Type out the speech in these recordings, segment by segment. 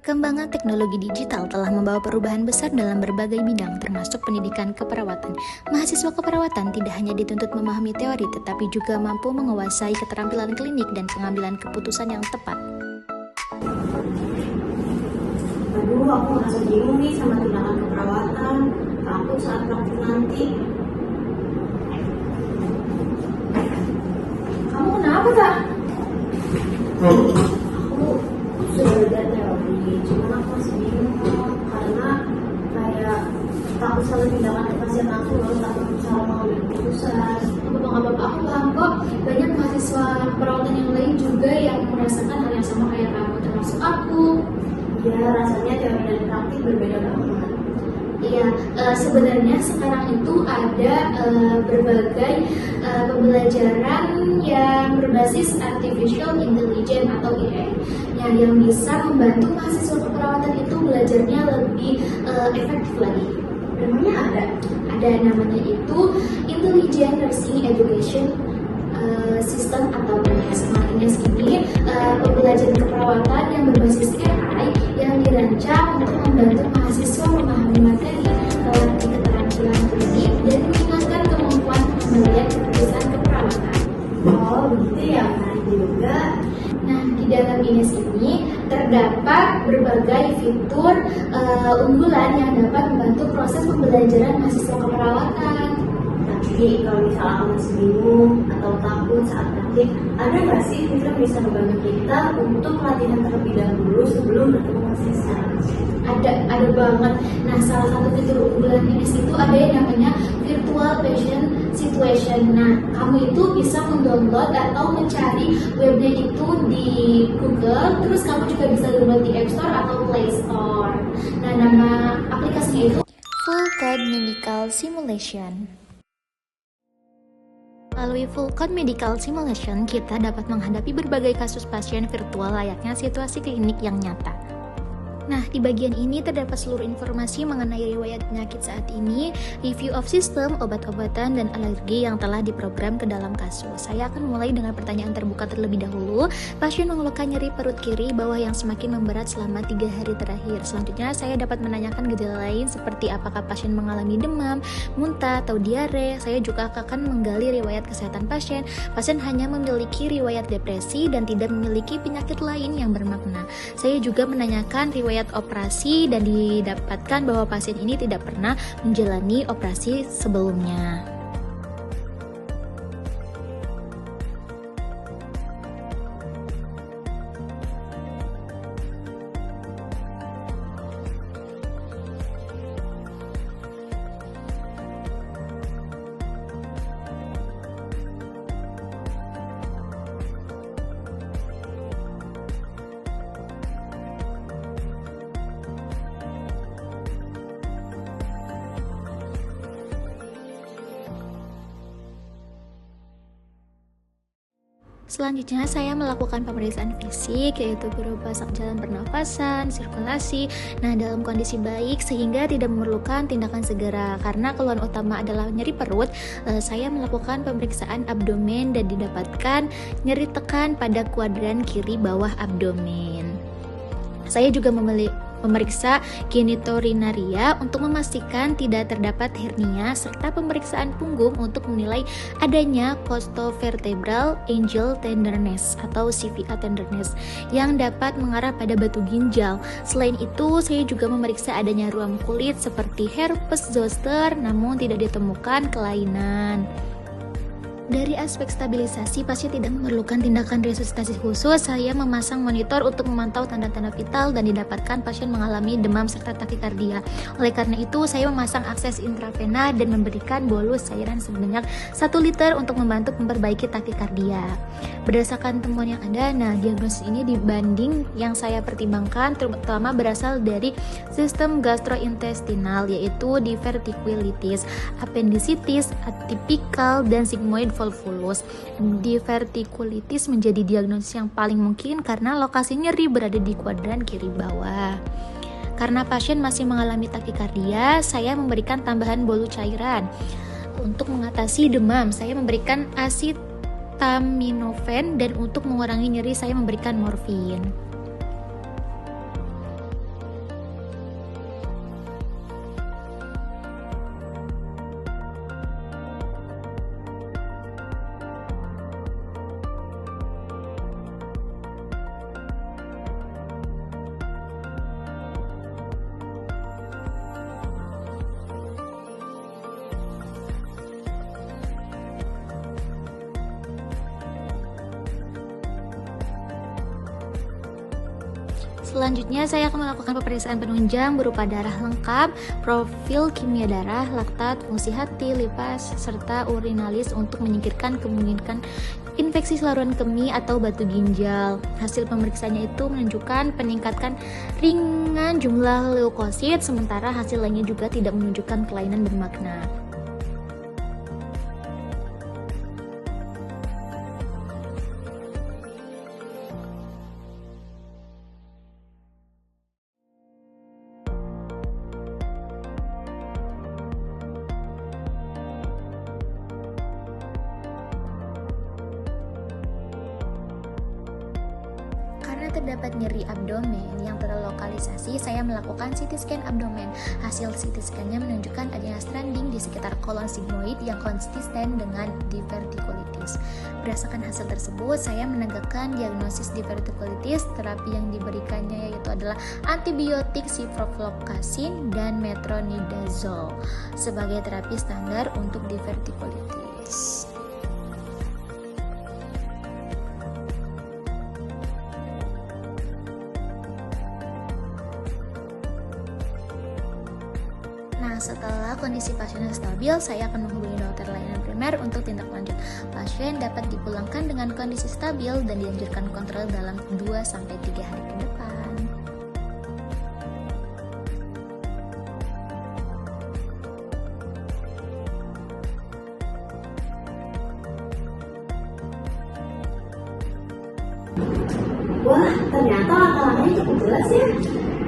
Perkembangan teknologi digital telah membawa perubahan besar dalam berbagai bidang, termasuk pendidikan keperawatan. Mahasiswa keperawatan tidak hanya dituntut memahami teori, tetapi juga mampu menguasai keterampilan klinik dan pengambilan keputusan yang tepat. Aduh, aku merasa bingung nih sama tindakan keperawatan. Takut saat praktik nanti. Kamu kenapa, Kak? Aku sudah belajar teori, cuman aku masih bingung karena kayak takut salah tindakan ke pasien langsung, lalu takut salah mengambil keputusan. Nggak apa-apa, aku paham kok. Banyak mahasiswa perawatan yang lain juga yang merasakan hal yang sama kayak kamu, termasuk aku. Ya, rasanya teori dan praktik berbeda banget. Iya, sebenarnya sekarang itu ada berbagai pembelajaran yang berbasis artificial intelligence atau AI yang bisa membantu mahasiswa keperawatan itu belajarnya lebih efektif lagi. Namanya Ada namanya itu Intelligent Nursing Education System atau INES. INES ini pembelajaran keperawatan yang berbasis AI yang dirancang untuk membantu mahasiswa memahami materi, melatih keterampilan klinik, dan meningkatkan kemampuan pengambilan keputusan keperawatan. Oh, begitu ya, menarik juga. Nah, di dalam INES ini terdapat berbagai fitur unggulan yang dapat membantu proses pembelajaran mahasiswa keperawatan. Tapi kalau misalnya aku masih bingung atau takut saat praktik, ada nggak sih fitur yang bisa membantu kita untuk latihan terlebih dahulu sebelum bertemu pasien secara langsung? Ada banget. Nah, salah satu fitur unggulan INES itu ada yang namanya Virtual Patient Situation. Nah, kamu itu bisa mendownload atau mencari webnya itu di Google, terus kamu juga bisa download di App Store atau Play Store. Nah, nama aplikasinya itu Full Code Medical Simulation. Melalui Full Code Medical Simulation, kita dapat menghadapi berbagai kasus pasien virtual layaknya situasi klinik yang nyata. Nah, di bagian ini terdapat seluruh informasi mengenai riwayat penyakit saat ini, review of sistem, obat-obatan, dan alergi yang telah diprogram ke dalam kasus. Saya akan mulai dengan pertanyaan terbuka terlebih dahulu. Pasien mengeluhkan nyeri perut kiri bawah yang semakin memberat selama 3 hari terakhir. Selanjutnya, saya dapat menanyakan gejala lain seperti apakah pasien mengalami demam, muntah, atau diare. Saya juga akan menggali riwayat kesehatan pasien. Pasien hanya memiliki riwayat depresi dan tidak memiliki penyakit lain yang bermakna. Saya juga menanyakan riwayat operasi dan didapatkan bahwa pasien ini tidak pernah menjalani operasi sebelumnya. Selanjutnya, saya melakukan pemeriksaan fisik, yaitu berupa sak jalan pernafasan, sirkulasi. Nah, dalam kondisi baik sehingga tidak memerlukan tindakan segera. Karena keluhan utama adalah nyeri perut, saya melakukan pemeriksaan abdomen dan didapatkan nyeri tekan pada kuadran kiri bawah abdomen. Saya juga memeriksa genitourinaria untuk memastikan tidak terdapat hernia, serta pemeriksaan punggung untuk menilai adanya costovertebral angle tenderness atau CVA tenderness yang dapat mengarah pada batu ginjal. Selain itu, saya juga memeriksa adanya ruam kulit seperti herpes zoster, namun tidak ditemukan kelainan. Dari aspek stabilisasi, pasien tidak memerlukan tindakan resusitasi khusus. Saya memasang monitor untuk memantau tanda-tanda vital dan didapatkan pasien mengalami demam serta takikardia. Oleh karena itu, saya memasang akses intravena dan memberikan bolus cairan sebanyak 1 liter untuk membantu memperbaiki takikardia. Berdasarkan temuan yang ada, diagnosis ini dibanding yang saya pertimbangkan terutama berasal dari sistem gastrointestinal, yaitu diverticulitis, appendicitis, atipikal, dan sigmoid volvulus. Diverticulitis menjadi diagnosis yang paling mungkin karena lokasi nyeri berada di kuadran kiri bawah. Karena pasien masih mengalami takikardia, saya memberikan tambahan bolu cairan. Untuk mengatasi demam, saya memberikan acetaminophen, dan untuk mengurangi nyeri, saya memberikan morfin. Selanjutnya saya akan melakukan pemeriksaan penunjang berupa darah lengkap, profil kimia darah, laktat, fungsi hati, lipas, serta urinalis untuk menyingkirkan kemungkinan infeksi saluran kemih atau batu ginjal. Hasil pemeriksaannya itu menunjukkan peningkatan ringan jumlah leukosit, sementara hasil lainnya juga tidak menunjukkan kelainan bermakna. Karena terdapat nyeri abdomen yang terlokalisasi, saya melakukan CT scan abdomen. Hasil CT scan-nya menunjukkan adanya stranding di sekitar kolon sigmoid yang konsisten dengan divertikulitis. Berdasarkan hasil tersebut, saya menegakkan diagnosis divertikulitis. Terapi yang diberikannya yaitu adalah antibiotik ciprofloxacin dan metronidazole sebagai terapi standar untuk divertikulitis. Nah, setelah kondisi pasiennya stabil, saya akan menghubungi dokter layanan primer untuk tindak lanjut. Pasien dapat dipulangkan dengan kondisi stabil dan dianjurkan kontrol dalam 2-3 hari ke depan. Wah, ternyata langkah-langkahnya cukup jelas ya.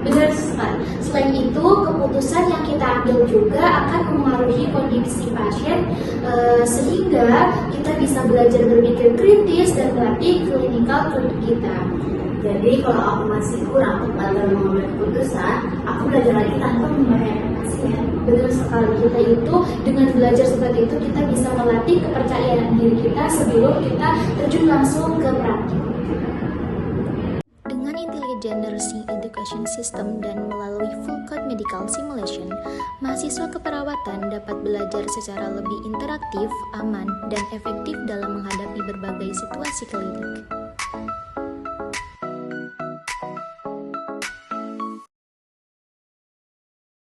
Benar sekali. Selain itu, keputusan yang kita ambil juga akan mempengaruhi kondisi pasien sehingga kita bisa belajar berpikir kritis dan melatih klinikal kita. Jadi kalau aku masih kurang tepat dalam mengambil keputusan, aku belajar lagi tanpa membahayakan pasien. Benar sekali, kita itu dengan belajar seperti itu kita bisa melatih kepercayaan diri kita sebelum kita terjun langsung ke praktik. Dengan Intelligent Nursing Education System dan melalui full code medical simulation, mahasiswa keperawatan dapat belajar secara lebih interaktif, aman, dan efektif dalam menghadapi berbagai situasi klinik.